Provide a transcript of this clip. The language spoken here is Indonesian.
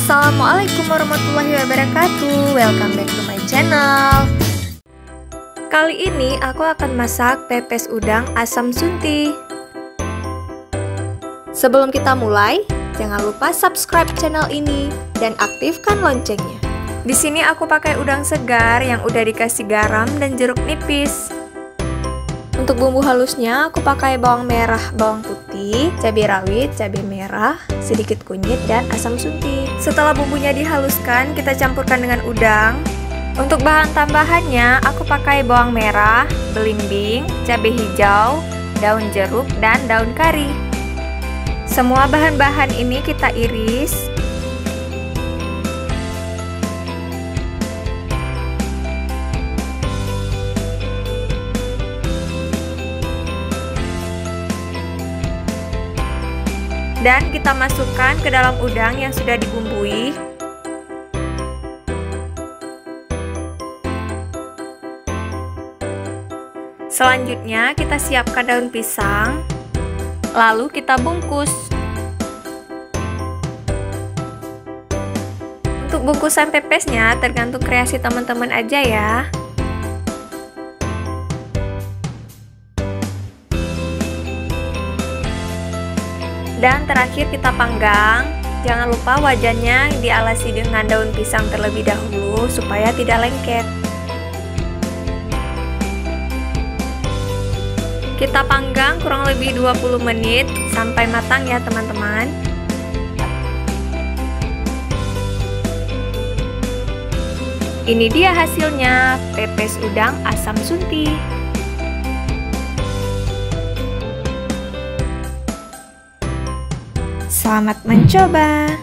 Assalamualaikum warahmatullahi wabarakatuh. Welcome back to my channel. Kali ini aku akan masak pepes udang asam sunti. Sebelum kita mulai, jangan lupa subscribe channel ini dan aktifkan loncengnya. Di sini aku pakai udang segar yang udah dikasih garam dan jeruk nipis. Untuk bumbu halusnya aku pakai bawang merah, bawang putih, cabai rawit, cabai merah, sedikit kunyit, dan asam sunti. Setelah bumbunya dihaluskan, kita campurkan dengan udang. Untuk bahan tambahannya, aku pakai bawang merah, belimbing, cabai hijau, daun jeruk, dan daun kari. Semua bahan-bahan ini kita iris. Dan kita masukkan ke dalam udang yang sudah dibumbui. Selanjutnya kita siapkan daun pisang, lalu kita bungkus. Untuk bungkusan pepesnya tergantung kreasi teman-teman aja ya. Dan terakhir kita panggang. Jangan lupa wajannya dialasi dengan daun pisang terlebih dahulu supaya tidak lengket. Kita panggang kurang lebih 20 menit sampai matang ya teman-teman. Ini dia hasilnya, pepes udang asam sunti. Selamat mencoba!